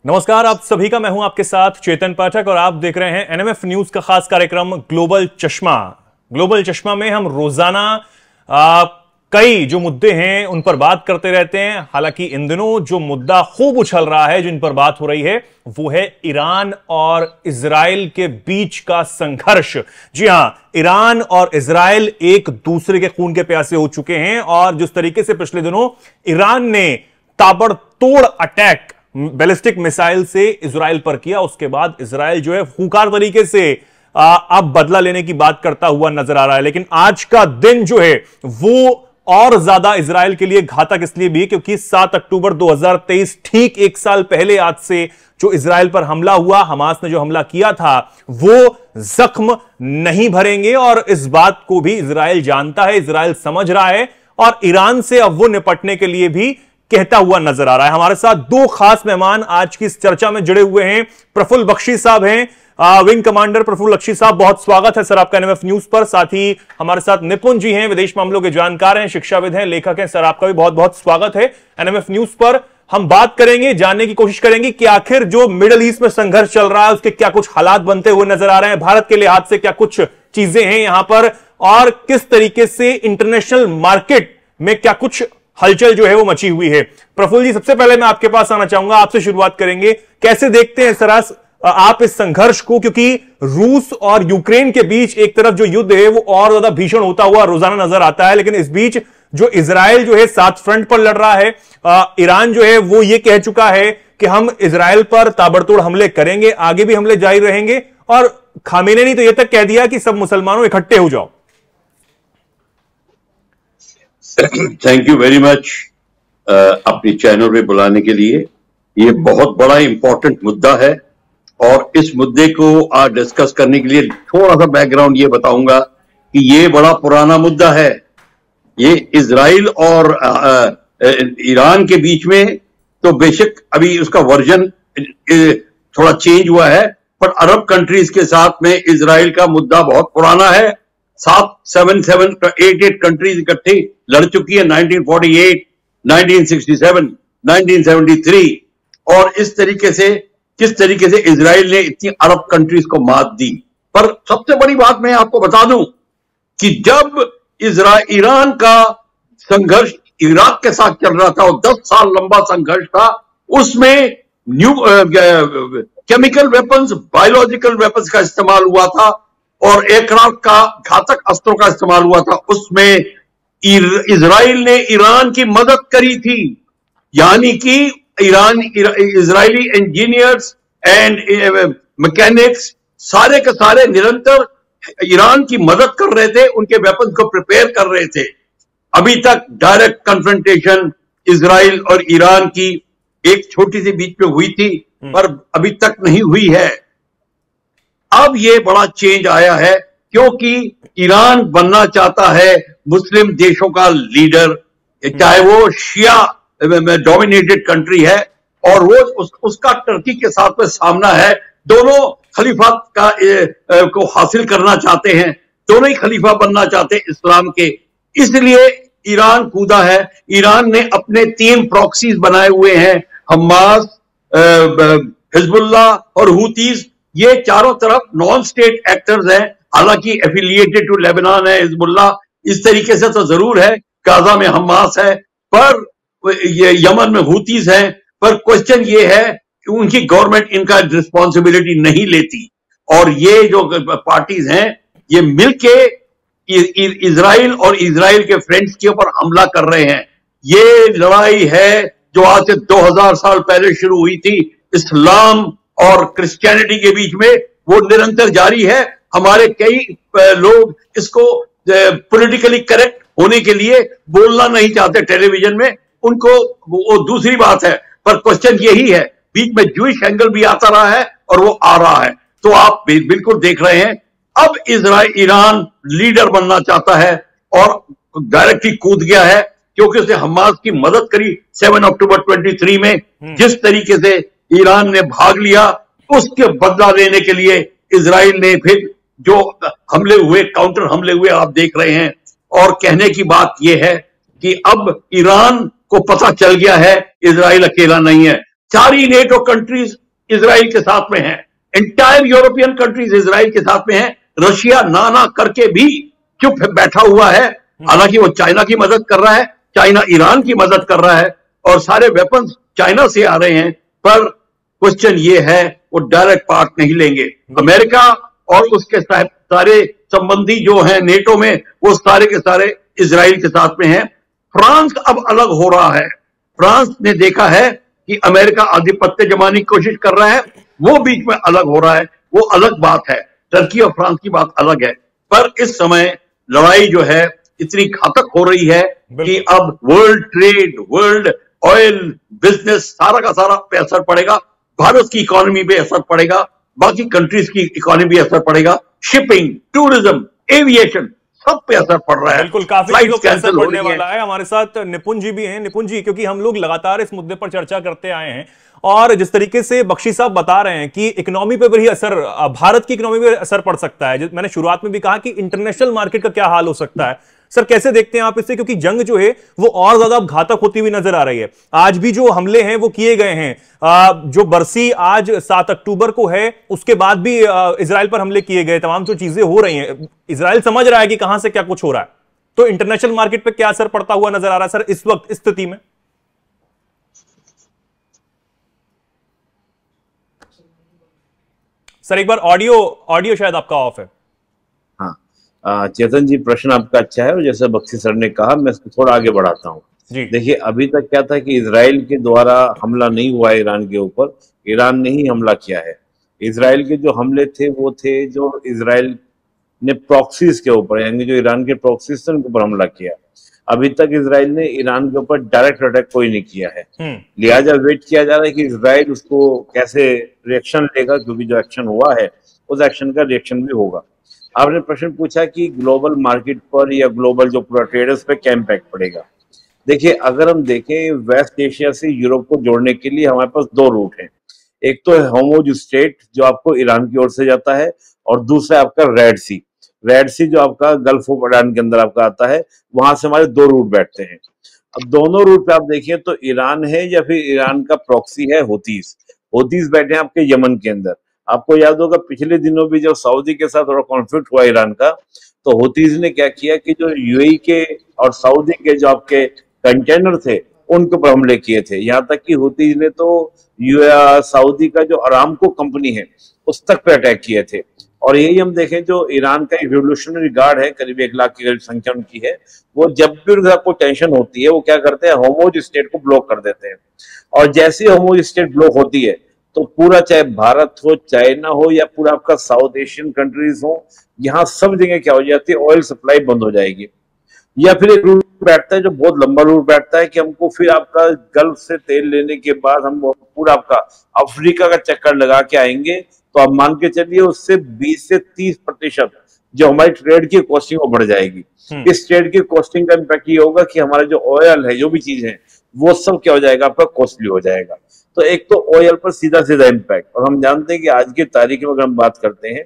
नमस्कार, आप सभी का मैं हूं आपके साथ चेतन पाठक और आप देख रहे हैं एनएमएफ न्यूज का खास कार्यक्रम ग्लोबल चश्मा। ग्लोबल चश्मा में हम रोजाना कई जो मुद्दे हैं उन पर बात करते रहते हैं। हालांकि इन दिनों जो मुद्दा खूब उछल रहा है, जिन पर बात हो रही है, वो है ईरान और इजराइल के बीच का संघर्ष। जी हां, ईरान और इजराइल एक दूसरे के खून के प्यासे हो चुके हैं और जिस तरीके से पिछले दिनों ईरान ने ताबड़तोड़ अटैक बैलिस्टिक मिसाइल से इजराइल पर किया, उसके बाद इजराइल जो है खूंखार तरीके से अब बदला लेने की बात करता हुआ नजर आ रहा है। लेकिन आज का दिन जो है वो और ज्यादा इजराइल के लिए घातक इसलिए भी क्योंकि 7 अक्टूबर 2023 ठीक एक साल पहले आज से जो इजराइल पर हमला हुआ, हमास ने जो हमला किया था, वो जख्म नहीं भरेंगे और इस बात को भी इजराइल जानता है, इजराइल समझ रहा है और ईरान से अब वो निपटने के लिए भी कहता हुआ नजर आ रहा है। हमारे साथ दो खास मेहमान आज की इस चर्चा में जुड़े हुए हैं। प्रफुल्ल बख्शी साहब हैं, विंग कमांडर प्रफुल्ल बख्शी साहब, बहुत स्वागत है सर आपका एनएमएफ न्यूज पर। साथ ही हमारे साथ निपुण जी हैं, विदेश मामलों के जानकार हैं, शिक्षाविद हैं, लेखक हैं। सर आपका भी बहुत बहुत स्वागत है एनएमएफ न्यूज पर। हम बात करेंगे, जानने की कोशिश करेंगे कि आखिर जो मिडिल ईस्ट में संघर्ष चल रहा है उसके क्या कुछ हालात बनते हुए नजर आ रहे हैं, भारत के लिहाज से क्या कुछ चीजें हैं यहां पर और किस तरीके से इंटरनेशनल मार्केट में क्या कुछ हलचल जो है वो मची हुई है। प्रफुल्ल जी, सबसे पहले मैं आपके पास आना चाहूंगा, आपसे शुरुआत करेंगे। कैसे देखते हैं सरास आप इस संघर्ष को, क्योंकि रूस और यूक्रेन के बीच एक तरफ जो युद्ध है वो और ज्यादा भीषण होता हुआ रोजाना नजर आता है, लेकिन इस बीच जो इजराइल जो है 7 फ्रंट पर लड़ रहा है, ईरान जो है वो ये कह चुका है कि हम इजराइल पर ताबड़तोड़ हमले करेंगे, आगे भी हमले जारी रहेंगे और खामेनी ने तो यह तक कह दिया कि सब मुसलमानों इकट्ठे हो जाओ। थैंक यू वेरी मच अपनी चैनल पे बुलाने के लिए। ये बहुत बड़ा इंपॉर्टेंट मुद्दा है और इस मुद्दे को आज डिस्कस करने के लिए थोड़ा सा बैकग्राउंड ये बताऊंगा कि ये बड़ा पुराना मुद्दा है। ये इजराइल और ईरान के बीच में तो बेशक अभी उसका वर्जन थोड़ा चेंज हुआ है, पर अरब कंट्रीज के साथ में इजराइल का मुद्दा बहुत पुराना है। 8 कंट्रीज इकट्ठी लड़ चुकी है, 1948, 1967, 1973 और इस तरीके से किस तरीके से इजराइल ने इतनी अरब कंट्रीज को मात दी। पर सबसे बड़ी बात मैं आपको बता दूं कि जब ईरान का संघर्ष इराक के साथ चल रहा था और 10 साल लंबा संघर्ष था, उसमें केमिकल वेपन्स, बायोलॉजिकल वेपन्स का इस्तेमाल हुआ था और एयरक्राफ्ट का घातक अस्त्रों का इस्तेमाल हुआ था। उसमें इजराइल ने ईरान की मदद करी थी, यानी कि इजरायली इंजीनियर्स एंड मैकेनिक्स सारे के सारे निरंतर ईरान की मदद कर रहे थे, उनके वेपन्स को प्रिपेयर कर रहे थे। अभी तक डायरेक्ट कन्फ्रंटेशन इजराइल और ईरान की एक छोटी सी बीच में हुई थी, पर अभी तक नहीं हुई है। अब ये बड़ा चेंज आया है क्योंकि ईरान बनना चाहता है मुस्लिम देशों का लीडर, चाहे वो शिया डोमिनेटेड कंट्री है और वो उसका टर्की के साथ में सामना है। दोनों खलीफा को हासिल करना चाहते हैं, दोनों ही खलीफा बनना चाहते हैं इस्लाम के, इसलिए ईरान कूदा है। ईरान ने अपने 3 प्रॉक्सीज बनाए हुए हैं, हमास, हिजबुल्लाह और हूतीज। ये चारों तरफ नॉन स्टेट एक्टर्स हैं, हालांकि एफिलिएटेड टू लेबनान है हिजबुल्लाह, इस तरीके से तो जरूर है। गाजा में हमास है, पर ये यमन में हूतीज हैं। पर क्वेश्चन ये है कि उनकी गवर्नमेंट इनका रिस्पॉन्सिबिलिटी नहीं लेती और ये जो पार्टीज हैं ये मिलके इजराइल और इजराइल के फ्रेंड्स के ऊपर हमला कर रहे हैं। ये लड़ाई है जो आज से 2000 साल पहले शुरू हुई थी इस्लाम और क्रिश्चियनिटी के बीच में, वो निरंतर जारी है। हमारे कई लोग इसको पॉलिटिकली करेक्ट होने के लिए बोलना नहीं चाहते टेलीविजन में, उनको वो दूसरी बात है, पर क्वेश्चन यही है। बीच में जूइश एंगल भी आता रहा है और वो आ रहा है, तो आप बिल्कुल देख रहे हैं। अब ईरान लीडर बनना चाहता है और डायरेक्टली कूद गया है क्योंकि उसने हमास की मदद करी 7 अक्टूबर 23 में। जिस तरीके से ईरान ने भाग लिया, उसके बदला लेने के लिए इजराइल ने फिर जो हमले हुए, काउंटर हमले हुए, आप देख रहे हैं। और कहने की बात यह है कि अब ईरान को पता चल गया है इजराइल अकेला नहीं है। सारी नेटो कंट्रीज इजराइल के साथ में हैं, एंटायर यूरोपियन कंट्रीज इजराइल के साथ में हैं। रशिया ना करके भी चुप बैठा हुआ है, हालांकि वो चाइना की मदद कर रहा है, चाइना ईरान की मदद कर रहा है और सारे वेपन्स चाइना से आ रहे हैं। पर क्वेश्चन ये है वो डायरेक्ट पार्ट नहीं लेंगे। अमेरिका और उसके सारे संबंधी जो हैं नेटो में, वो सारे के सारे इजराइल के साथ में हैं। फ्रांस अब अलग हो रहा है। फ्रांस ने देखा है कि अमेरिका आधिपत्य जमाने की कोशिश कर रहा है, वो बीच में अलग हो रहा है, वो अलग बात है। टर्की और फ्रांस की बात अलग है। पर इस समय लड़ाई जो है इतनी घातक हो रही है कि अब world trade, world oil business सारा का सारा पे असर पड़ेगा। भारत की इकोनॉमी पे असर पड़ेगा, बाकी कंट्रीज की इकोनॉमी पे असर पड़ेगा, शिपिंग, टूरिज्म, एविएशन सब पे असर पड़ रहा है। बिल्कुल, काफी चीजों पे असर पड़ने वाला है। हमारे साथ निपुण जी भी हैं। निपुण जी, क्योंकि हम लोग लगातार इस मुद्दे पर चर्चा करते आए हैं और जिस तरीके से बख्शी साहब बता रहे हैं कि इकोनॉमी पे भी असर, भारत की इकोनॉमी पे असर पड़ सकता है। मैंने शुरुआत में भी कहा कि इंटरनेशनल मार्केट का क्या हाल हो सकता है। सर, कैसे देखते हैं आप इसे, क्योंकि जंग जो है वो और ज्यादा घातक होती हुई नजर आ रही है। आज भी जो हमले हैं वो किए गए हैं, जो बरसी आज 7 अक्टूबर को है, उसके बाद भी इजराइल पर हमले किए गए, तमाम जो चीजें हो रही हैं, इजराइल समझ रहा है कि कहां से क्या कुछ हो रहा है। तो इंटरनेशनल मार्केट पे क्या असर पड़ता हुआ नजर आ रहा है सर इस वक्त, इस स्थिति में? सर, एक बार ऑडियो शायद आपका ऑफ है। चेतन जी, प्रश्न आपका अच्छा है और जैसे बख्शी सर ने कहा, मैं इसको थोड़ा आगे बढ़ाता हूँ। देखिए, अभी तक क्या था कि इजराइल के द्वारा हमला नहीं हुआ है ईरान के ऊपर, ईरान ने ही हमला किया है। इजराइल के जो हमले थे वो थे जो इजराइल ने प्रॉक्सीज के ऊपर, यानी जो ईरान के प्रॉक्सीज थे उनके ऊपर हमला किया। अभी तक इजराइल ने ईरान के ऊपर डायरेक्ट अटैक कोई नहीं किया है, लिहाजा वेट किया जा रहा है कि इजराइल उसको कैसे रिएक्शन लेगा, क्योंकि जो एक्शन हुआ है उस एक्शन का रिएक्शन भी होगा। आपने प्रश्न पूछा कि ग्लोबल मार्केट पर या ग्लोबल जो पूरा ट्रेडर्स पे क्या इम्पैक्ट पड़ेगा। देखिए, अगर हम देखें वेस्ट एशिया से यूरोप को जोड़ने के लिए हमारे पास दो रूट हैं। एक तो है होर्मुज स्ट्रेट जो आपको ईरान की ओर से जाता है, और दूसरा आपका रेड सी। रेड सी जो आपका गल्फ ऑफ अडान के अंदर आपका आता है, वहां से हमारे दो रूट बैठते हैं। अब दोनों रूट पे आप देखिए तो ईरान है या फिर ईरान का प्रॉक्सी है होतीज। होतीज बैठे हैं आपके यमन के अंदर। आपको याद होगा पिछले दिनों भी जब सऊदी के साथ थोड़ा कॉन्फ्लिक्ट हुआ ईरान का, तो होतीज ने क्या किया कि जो यूएई के और सऊदी के जो आपके कंटेनर थे उनके ऊपर हमले किए थे। यहाँ तक कि होतीज ने तो सऊदी का जो अरामको कंपनी है उस तक पे अटैक किए थे। और यही हम देखें, जो ईरान का एक रिवोल्यूशनरी गार्ड है, करीब 1 लाख की करीब संख्या उनकी है, वो जब भी उनका कोई टेंशन होती है वो क्या करते हैं, होर्मुज स्ट्रेट को ब्लॉक कर देते हैं। और जैसे ही होर्मुज स्ट्रेट ब्लॉक होती है तो पूरा, चाहे भारत हो, चाइना हो, या पूरा आपका साउथ एशियन कंट्रीज हो, यहाँ सब जगह क्या हो जाती है, ऑयल सप्लाई बंद हो जाएगी। या फिर एक रूट बैठता है जो बहुत लंबा रूट बैठता है कि हमको फिर आपका गल्फ से तेल लेने के बाद हम पूरा आपका अफ्रीका का चक्कर लगा के आएंगे। तो आप मान के चलिए उससे 20 से 30% जो हमारी ट्रेड की कॉस्टिंग वो बढ़ जाएगी। इस ट्रेड की कॉस्टिंग का इम्पैक्ट ये होगा कि हमारा जो ऑयल है, जो भी चीज है, वो सब क्या हो जाएगा, आपका कॉस्टली हो जाएगा। तो एक तो ऑयल पर सीधा सीधा इम्पैक्ट, और हम जानते हैं कि आज की तारीख में अगर हम बात करते हैं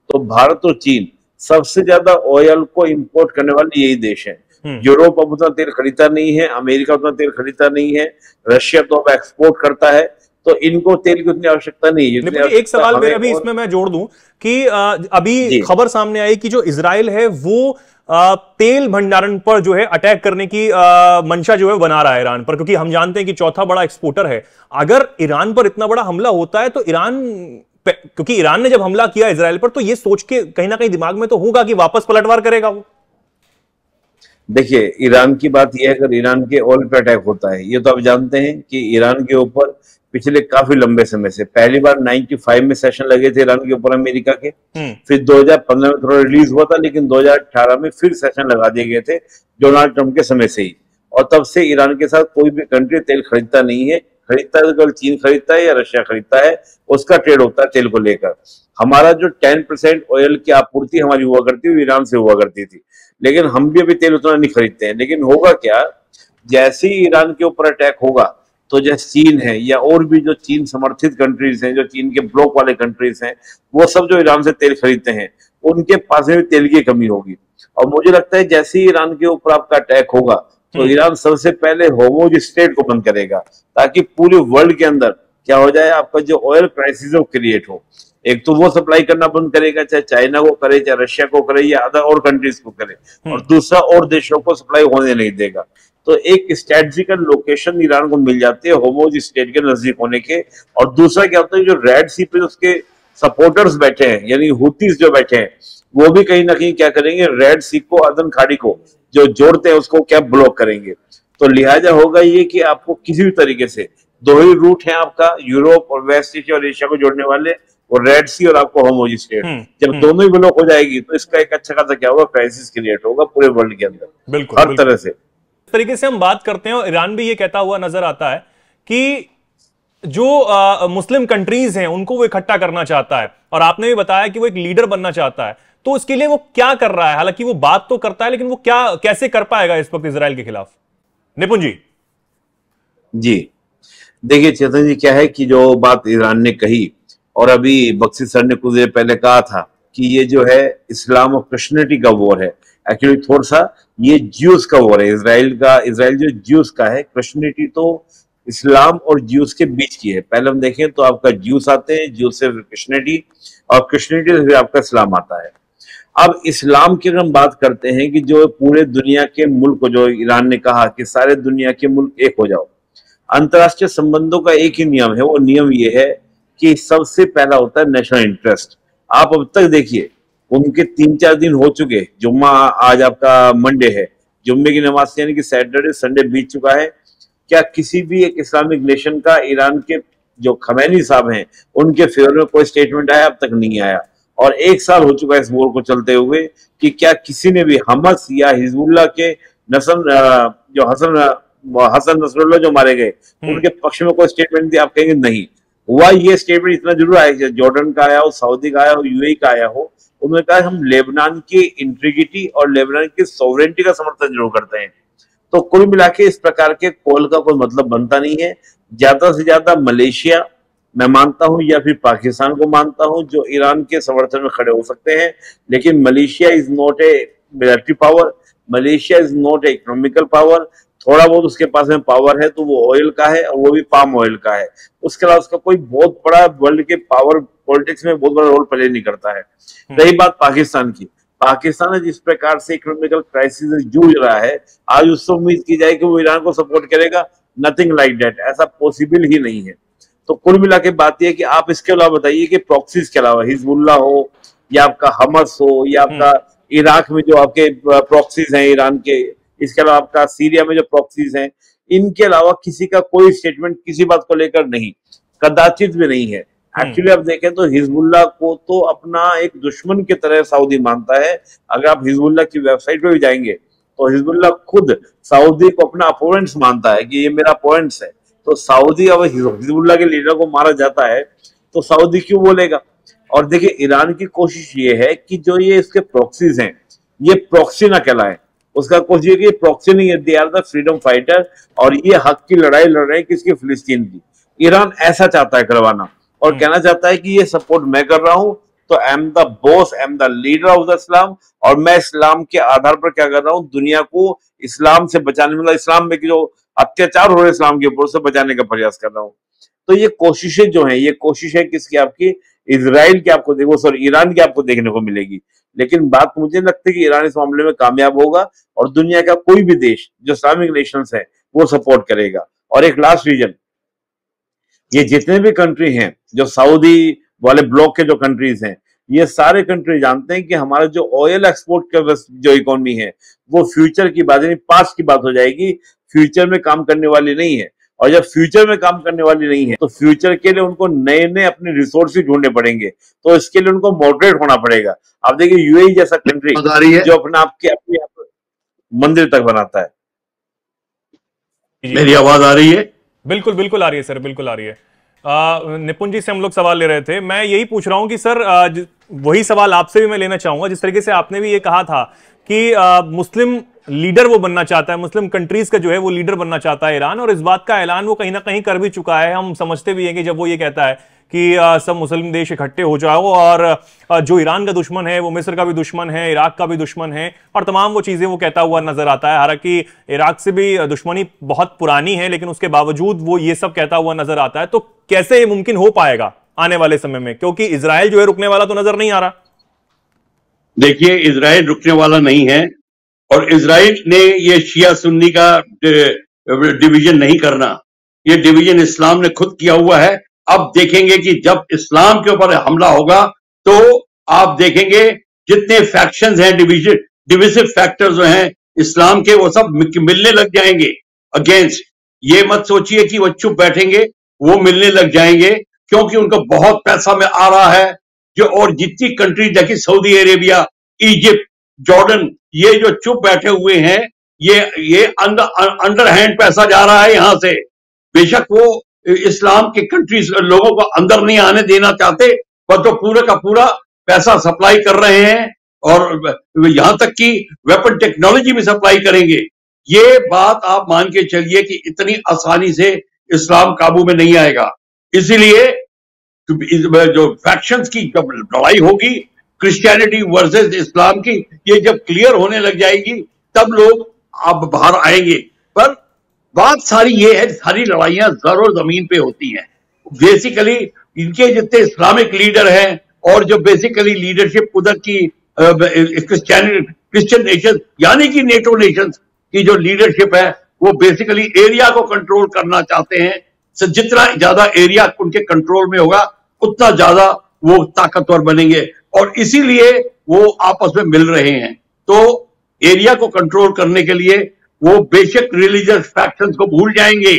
तो भारत और चीन सबसे ज्यादा ऑयल को इंपोर्ट करने वाले यही देश हैं। यूरोप अब उतना तेल खरीदता नहीं है, अमेरिका उतना तेल खरीदता नहीं है, रशिया तो अब एक्सपोर्ट करता है, तो इनको तेल की उतनी आवश्यकता नहीं है। एक सवाल मेरा भी इसमें मैं जोड़ दूं कि अभी खबर सामने आई कि जो इजराइल है वो तेल भंडारण पर जो है अटैक करने की मंशा जो है बना रहा है ईरान पर, क्योंकि हम जानते हैं कि चौथा बड़ा एक्सपोर्टर है। अगर ईरान पर इतना बड़ा हमला होता है तो ईरान, क्योंकि ईरान ने जब हमला किया इजराइल पर तो ये सोच के कहीं ना कहीं दिमाग में तो होगा कि वापस पलटवार करेगा वो। देखिए, ईरान की बात यह है, अगर ईरान के ऑयल पे अटैक होता है, ये तो आप जानते हैं कि ईरान के ऊपर पिछले काफी लंबे समय से, पहली बार 95 में सेशन लगे थे ईरान के ऊपर अमेरिका के, फिर 2015 में थोड़ा रिलीज हुआ था, लेकिन 2018 में फिर सेशन लगा दिए गए थे डोनाल्ड ट्रंप के समय से ही। और तब से ईरान के साथ कोई भी कंट्री तेल खरीदता नहीं है। खरीदता है तो चीन खरीदता है या रशिया खरीदता है, उसका ट्रेड होता है तेल को लेकर। हमारा जो 10% ऑयल की आपूर्ति हमारी हुआ करती है ईरान से हुआ करती थी, लेकिन हम भी अभी तेल उतना नहीं खरीदते हैं। लेकिन होगा क्या, जैसे ही ईरान के ऊपर अटैक होगा तो जैसे चीन है या और भी जो चीन समर्थित कंट्रीज हैं, जो चीन के ब्लॉक वाले कंट्रीज हैं, वो सब जो ईरान से तेल खरीदते हैं, उनके पास में भी तेल की कमी होगी। और मुझे लगता है जैसे ही ईरान के ऊपर आपका अटैक होगा तो ईरान सबसे पहले होर्मुज स्ट्रेट को बंद करेगा, ताकि पूरे वर्ल्ड के अंदर क्या हो जाए, आपका जो ऑयल क्राइसिस है वो क्रिएट हो। एक तो वो सप्लाई करना बंद करेगा, चाहे चाइना को करे, चाहे रशिया को करे, या अदर और कंट्रीज को करे, और दूसरा और देशों को सप्लाई होने नहीं देगा। तो एक स्ट्रेटेजिकल लोकेशन ईरान को मिल जाती है होर्मुज स्ट्रेट के नजदीक होने के। और दूसरा क्या होता है, जो रेड सी पे उसके सपोर्टर्स बैठे हैं, यानी हुतीस जो बैठे हैं, वो भी कहीं ना कहीं क्या करेंगे, रेड सी को, अदन खाड़ी को जो जोड़ते हैं उसको क्या ब्लॉक करेंगे। तो लिहाजा होगा ये कि आपको किसी भी तरीके से दो ही रूट है आपका, यूरोप और वेस्ट एशिया और एशिया को जोड़ने वाले, और रेड सी और आपको होर्मुज स्ट्रेट। जब दोनों ही ब्लॉक हो जाएगी तो इसका एक अच्छा खासा क्या होगा, क्राइसिस क्रिएट होगा पूरे वर्ल्ड के अंदर, बिल्कुल, हर तरह से। इस तरीके से हम बात करते हैं, और ईरान भी ये कहता हुआ नजर आता है कि जो मुस्लिम कंट्रीज हैं उनको वो इकट्ठा करना चाहता है, और आपने भी बताया कि वो एक लीडर बनना चाहता है। तो इसके लिए वो क्या कर रहा है? हालांकि वो बात तो करता है, लेकिन वो क्या कैसे कर पाएगा इस वक्त इजराइल के खिलाफ? निपुण जी देखिए चेतन जी, क्या है कि जो बात ईरान ने कही, और अभी बख्शी सर ने कुछ देर पहले कहा था कि ये जो है इस्लाम और क्रिश्चियनिटी का वॉर है। एक्चुअली थोड़ा सा ये ज्यूस का वॉर है, इजराइल जो ज्यूस का है, क्रिश्चियनिटी तो इस्लाम और ज्यूस के बीच की है। पहले हम देखें तो आपका ज्यूस आते हैं, ज्यूस से क्रिश्चियनिटी, और क्रिश्चियनिटी से फिर आपका इस्लाम आता है। अब इस्लाम की अगर हम बात करते हैं कि जो पूरे दुनिया के मुल्क को, जो ईरान ने कहा कि सारे दुनिया के मुल्क एक हो जाओ, अंतरराष्ट्रीय संबंधों का एक ही नियम है, वो नियम ये है कि सबसे पहला होता है नेशनल इंटरेस्ट। आप अब तक देखिए उनके 3-4 दिन हो चुके, जुम्मा आज आपका मंडे है, जुम्मे की नमाज यानी कि सैटरडे संडे बीत चुका है, क्या किसी भी एक इस्लामिक नेशन का ईरान के जो खमैनी साहब हैं उनके फेवर में कोई स्टेटमेंट आया? अब तक नहीं आया। और 1 साल हो चुका है इस वॉर को चलते हुए कि क्या किसी ने भी हमस या हिजबुल्लाह के जो हसन नसरुल्लाह जो मारे गए उनके पक्ष में कोई स्टेटमेंट दी? आप कहेंगे नहीं हुआ। ये स्टेटमेंट इतना जरूर आया, जॉर्डन का आया हो, सऊदी का आया हो, यूएई का आया हो, उन्होंने कहा हम लेबनान की इंटीग्रिटी और लेबनान की सॉवरेनिटी का समर्थन जरूर करते हैं। तो कुल मिला के इस प्रकार के कॉल का कोई मतलब बनता नहीं है। ज्यादा से ज्यादा मलेशिया मैं मानता हूं, या फिर पाकिस्तान को मानता हूं, जो ईरान के समर्थन में खड़े हो सकते हैं, लेकिन Malaysia is not a military power, Malaysia is not a economical power. थोड़ा बहुत उसके पास में पावर है तो वो ऑयल का है, और वो भी पाम ऑयल का है। उसके अलावा उसका कोई बहुत बड़ा वर्ल्ड के पावर पॉलिटिक्स में बहुत बड़ा रोल प्ले नहीं करता है। रही बात पाकिस्तान की, पाकिस्तान जिस प्रकार से इकोनॉमिकल क्राइसिस से जूझ रहा है, आज उससे उम्मीद की जाए कि वो ईरान को सपोर्ट करेगा, नथिंग लाइक दैट, ऐसा पॉसिबल ही नहीं है। तो कुल मिला के बात यह है कि आप इसके अलावा बताइए कि प्रॉक्सीज के अलावा हिजबुल्लाह हो, या आपका हमस हो, या आपका इराक में जो आपके प्रॉक्सीज हैं ईरान के, इसके अलावा आपका सीरिया में जो प्रॉक्सीज हैं, इनके अलावा किसी का कोई स्टेटमेंट किसी बात को लेकर नहीं, कदाचित भी नहीं है। एक्चुअली आप देखें तो हिजबुल्लाह को तो अपना एक दुश्मन की तरह सऊदी मानता है। अगर आप हिजबुल्लाह की वेबसाइट पे भी जाएंगे तो हिजबुल्लाह खुद सऊदी को अपना अपोनेंट्स मानता है कि ये मेरा अपोनेंट्स है। तो सऊदी अब हिजबुल्लाह के लीडर को मारा जाता है तो सऊदी क्यों बोलेगा? और देखिए ईरान की कोशिश ये है कि जो ये इसके प्रॉक्सीज हैं ये प्रॉक्सी ना कहलाए। उसका कोशिश ये प्रॉक्सी नहीं है, they are the freedom fighter, और ये हक की लड़ाई लड़ रहे हैं किसकी? फिलिस्तीन की। ईरान ऐसा चाहता है करवाना, और कहना चाहता है कि ये सपोर्ट मैं कर रहा हूं, तो I am the boss, I am the leader of the Islam, और मैं इस्लाम के आधार पर क्या कर रहा हूं, दुनिया को इस्लाम से बचाने, मतलब इस्लाम में जो अत्याचार हो रहे इस्लाम के ऊपर से बचाने का प्रयास कर रहा हूं। तो ये कोशिशें जो हैं, ये कोशिश है किसकी? आपकी इजराइल की आपको देखो, सॉरी ईरान की आपको देखने को मिलेगी। लेकिन बात मुझे लगती है कि ईरान इस मामले में कामयाब होगा, और दुनिया का कोई भी देश जो इस्लामिक नेशंस है वो सपोर्ट करेगा। और एक लास्ट रीजन, ये जितने भी कंट्री हैं जो सऊदी वाले ब्लॉक के जो कंट्रीज हैं, ये सारे कंट्री जानते हैं कि हमारा जो ऑयल एक्सपोर्ट का जो इकोनॉमी है वो फ्यूचर की बात नहीं, पास्ट की बात हो जाएगी, फ्यूचर में काम करने वाली नहीं है। और जब फ्यूचर में काम करने वाली नहीं है तो फ्यूचर के लिए उनको नए नए अपने रिसोर्सेज ढूंढने पड़ेंगे, तो इसके लिए उनको मॉडरेट होना पड़ेगा। आप देखिए यूएई जैसा कंट्री जो अपने अपने मंदिर तक बनाता है। मेरी आवाज आ रही है? बिल्कुल बिल्कुल आ रही है सर, बिल्कुल आ रही है। निपुण जी से हम लोग सवाल ले रहे थे, मैं यही पूछ रहा हूं कि सर वही सवाल आपसे भी मैं लेना चाहूंगा, जिस तरीके से आपने भी ये कहा था कि मुस्लिम लीडर वो बनना चाहता है, मुस्लिम कंट्रीज का जो है वो लीडर बनना चाहता है ईरान, और इस बात का ऐलान वो कहीं ना कहीं कर भी चुका है। हम समझते भी हैं कि जब वो ये कहता है कि सब मुस्लिम देश इकट्ठे हो जाओ, और जो ईरान का दुश्मन है वो मिस्र का भी दुश्मन है, इराक का भी दुश्मन है, और तमाम वो चीजें वो कहता हुआ नजर आता है। हालांकि इराक से भी दुश्मनी बहुत पुरानी है, लेकिन उसके बावजूद वो ये सब कहता हुआ नजर आता है। तो कैसे ये मुमकिन हो पाएगा आने वाले समय में, क्योंकि इजराइल जो है रुकने वाला तो नजर नहीं आ रहा। देखिए, इजराइल रुकने वाला नहीं है, और इजराइल ने ये शिया सुन्नी का डिवीजन नहीं करना, ये डिवीजन इस्लाम ने खुद किया हुआ है। अब देखेंगे कि जब इस्लाम के ऊपर हमला होगा तो आप देखेंगे जितने फैक्शंस हैं, डिविसिव फैक्टर्स जो हैं इस्लाम के, वो सब मिलने लग जाएंगे अगेंस्ट। ये मत सोचिए कि वो चुप बैठेंगे, वो मिलने लग जाएंगे, क्योंकि उनको बहुत पैसा में आ रहा है। जो और जितनी कंट्री देखिए, सऊदी अरेबिया, इजिप्ट, जॉर्डन, ये जो चुप बैठे हुए हैं, ये अंडर हैंड पैसा जा रहा है यहां से। बेशक वो इस्लाम के कंट्रीज लोगों को अंदर नहीं आने देना चाहते, पर तो पूरा का पूरा पैसा सप्लाई कर रहे हैं, और यहां तक कि वेपन टेक्नोलॉजी भी सप्लाई करेंगे। ये बात आप मान के चलिए कि इतनी आसानी से इस्लाम काबू में नहीं आएगा। इसीलिए जो फैक्शंस की जब लड़ाई होगी, क्रिश्चियनिटी वर्सेस इस्लाम की, ये जब क्लियर होने लग जाएगी तब लोग अब बाहर आएंगे। पर बात सारी ये है, सारी लड़ाइयां जर और जमीन पे होती हैं। बेसिकली इनके जितने इस्लामिक लीडर हैं, और जो बेसिकली लीडरशिप उधर की क्रिश्चियन नेशन यानी कि नेटो नेशन की जो लीडरशिप है, वो बेसिकली एरिया को कंट्रोल करना चाहते हैं। जितना ज्यादा एरिया उनके कंट्रोल में होगा, उतना ज्यादा वो ताकतवर बनेंगे, और इसीलिए वो आपस में मिल रहे हैं। तो एरिया को कंट्रोल करने के लिए वो बेसिक रिलीजियस फैक्शंस को भूल जाएंगे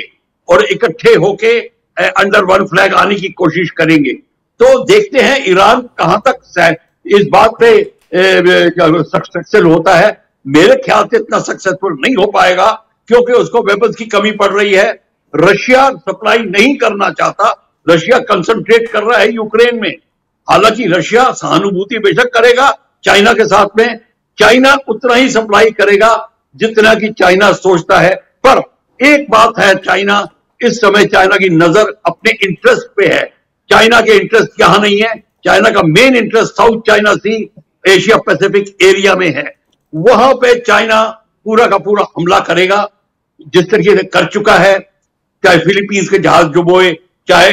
और इकट्ठे होके अंडर वन फ्लैग आने की कोशिश करेंगे। तो देखते हैं ईरान कहां तक इस बात पे सक्सेसफुल होता है। मेरे ख्याल से इतना सक्सेसफुल नहीं हो पाएगा, क्योंकि उसको वेपन्स की कमी पड़ रही है। रशिया सप्लाई नहीं करना चाहता, रशिया कंसंट्रेट कर रहा है यूक्रेन में। हालांकि रशिया सहानुभूति बेशक करेगा चाइना के साथ में, चाइना उतना ही सप्लाई करेगा जितना कि चाइना सोचता है। पर एक बात है, चाइना इस समय, चाइना की नजर अपने इंटरेस्ट पे है। चाइना के इंटरेस्ट यहां नहीं है, चाइना का मेन इंटरेस्ट साउथ चाइना सी, एशिया पैसिफिक एरिया में है। वहां पे चाइना पूरा का पूरा हमला करेगा, जिस तरीके से कर चुका है। चाहे फिलीपींस के जहाज डुबोए, चाहे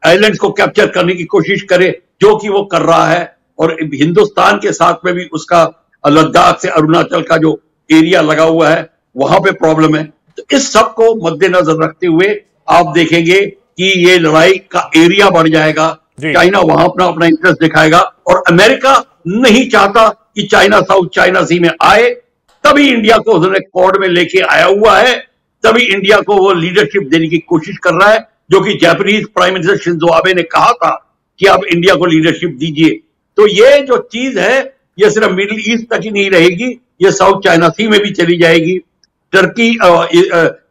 आइलैंड्स को कैप्चर करने की कोशिश करे, जो कि वो कर रहा है। और हिंदुस्तान के साथ में भी उसका लद्दाख से अरुणाचल का जो एरिया लगा हुआ है, वहां पे प्रॉब्लम है। तो इस सब को मद्देनजर रखते हुए आप देखेंगे कि ये लड़ाई का एरिया बढ़ जाएगा। चाइना वहां अपना इंटरेस्ट दिखाएगा, और अमेरिका नहीं चाहता कि चाइना साउथ चाइना सी में आए। तभी इंडिया को उसने कॉर्ड में लेके आया हुआ है, तभी इंडिया को वो लीडरशिप देने की कोशिश कर रहा है, जो कि Japanese prime minister Shinzo Abe ने कहा था कि आप इंडिया को लीडरशिप दीजिए। तो ये जो चीज है, ये सिर्फ मिडिल ईस्ट तक ही नहीं रहेगी, ये साउथ चाइना सी में भी चली जाएगी। टर्की,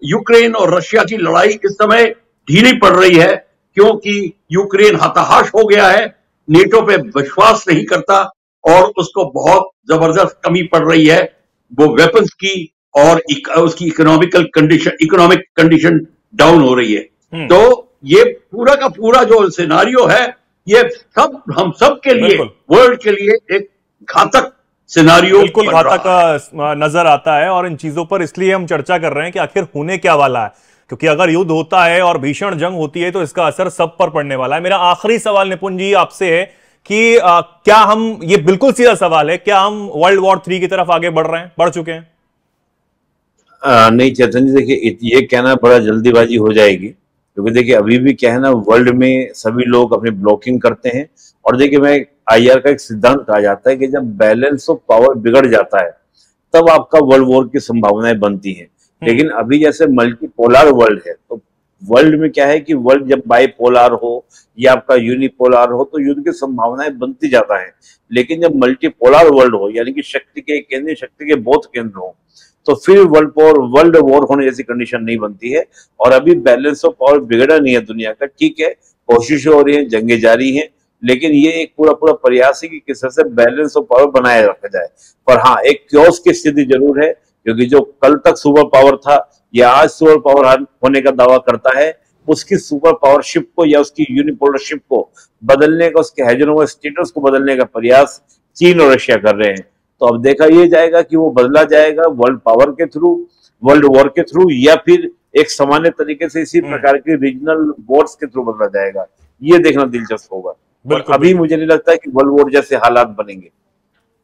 यूक्रेन और रशिया की लड़ाई इस समय ढीली पड़ रही है, क्योंकि यूक्रेन हताश हो गया है, नेटो पे विश्वास नहीं करता, और उसको बहुत जबरदस्त कमी पड़ रही है वो वेपन्स की, और उसकी इकोनॉमिक कंडीशन डाउन हो रही है। तो ये पूरा का पूरा जो सिनारियो है, ये सब हम सब के लिए, वर्ल्ड के लिए एक घातक सिनारियो, बिल्कुल घातक नजर आता है। और इन चीजों पर इसलिए हम चर्चा कर रहे हैं कि आखिर होने क्या वाला है, क्योंकि अगर युद्ध होता है और भीषण जंग होती है तो इसका असर सब पर पड़ने वाला है। मेरा आखिरी सवाल निपुण जी आपसे है कि क्या हम, ये बिल्कुल सीधा सवाल है, क्या हम वर्ल्ड वॉर 3 की तरफ आगे बढ़ चुके हैं? नहीं चेतन जी, देखिए ये कहना बड़ा जल्दीबाजी हो जाएगी, क्योंकि देखिए अभी भी क्या है ना, वर्ल्ड में सभी लोग अपनी ब्लॉकिंग करते हैं। और देखिए, मैं आईआर का एक सिद्धांत कहा जाता है कि जब बैलेंस ऑफ पावर बिगड़ जाता है तब आपका वर्ल्ड वॉर की संभावनाएं बनती हैं। लेकिन अभी जैसे मल्टीपोलर वर्ल्ड है, तो वर्ल्ड में क्या है कि वर्ल्ड जब बाइपोलर हो या आपका यूनिपोलर हो तो युद्ध की संभावनाएं बनती जाता है। लेकिन जब मल्टीपोलर वर्ल्ड हो, यानी कि शक्ति के केंद्र, शक्ति के बहुत केंद्र हो, तो फिर वर्ल्ड वॉर होने जैसी कंडीशन नहीं बनती है। और अभी बैलेंस ऑफ पावर बिगड़ा नहीं है दुनिया का, ठीक है, कोशिशें हो रही है, जंगें जारी हैं, लेकिन ये एक पूरा प्रयास है कि किस तरह से बैलेंस ऑफ पावर बनाए रखा जाए। पर हाँ, एक क्योस की स्थिति जरूर है, क्योंकि जो कल तक सुपर पावर था या आज सुपर पावर होने का दावा करता है, उसकी सुपर पावरशिप को या उसकी यूनिपोलरशिप को बदलने का, उसके हेजेमोनिक स्टेटस को बदलने का प्रयास चीन और रशिया कर रहे हैं। तो अब देखा यह जाएगा कि वो बदला जाएगा वर्ल्ड पावर के थ्रू, वर्ल्ड वॉर के थ्रू, या फिर एक सामान्य तरीके से इसी प्रकार के रीजनल वॉर्स के थ्रू बदला जाएगा। ये देखना दिलचस्प होगा। और अभी मुझे नहीं लगता है कि वर्ल्ड वॉर जैसे हालात बनेंगे।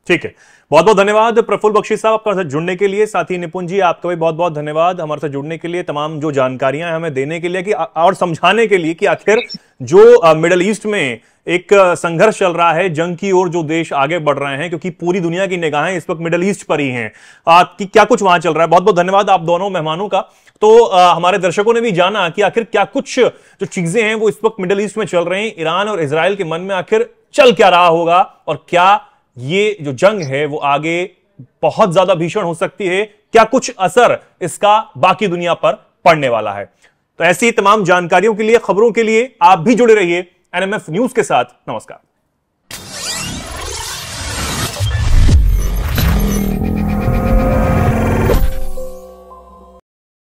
ठीक है, बहुत बहुत धन्यवाद प्रफुल्ल बख्शी साहब आपका साथ जुड़ने के लिए। साथ ही निपुण जी, आपका भी बहुत बहुत धन्यवाद हमारे साथ जुड़ने के लिए, तमाम जो जानकारियां हमें देने के लिए कि और समझाने के लिए कि आखिर जो मिडिल ईस्ट में एक संघर्ष चल रहा है, जंग की ओर जो देश आगे बढ़ रहे हैं, क्योंकि पूरी दुनिया की निगाहें इस वक्त मिडिल ईस्ट पर ही हैं कि क्या कुछ वहां चल रहा है। बहुत बहुत धन्यवाद आप दोनों मेहमानों का। तो हमारे दर्शकों ने भी जाना कि आखिर क्या कुछ जो चीजें हैं वो इस वक्त मिडिल ईस्ट में चल रही हैं, ईरान और इजराइल के मन में आखिर चल क्या रहा होगा, और क्या ये जो जंग है वो आगे बहुत ज्यादा भीषण हो सकती है, क्या कुछ असर इसका बाकी दुनिया पर पड़ने वाला है। तो ऐसी तमाम जानकारियों के लिए, खबरों के लिए आप भी जुड़े रहिए एनएमएफ न्यूज के साथ। नमस्कार।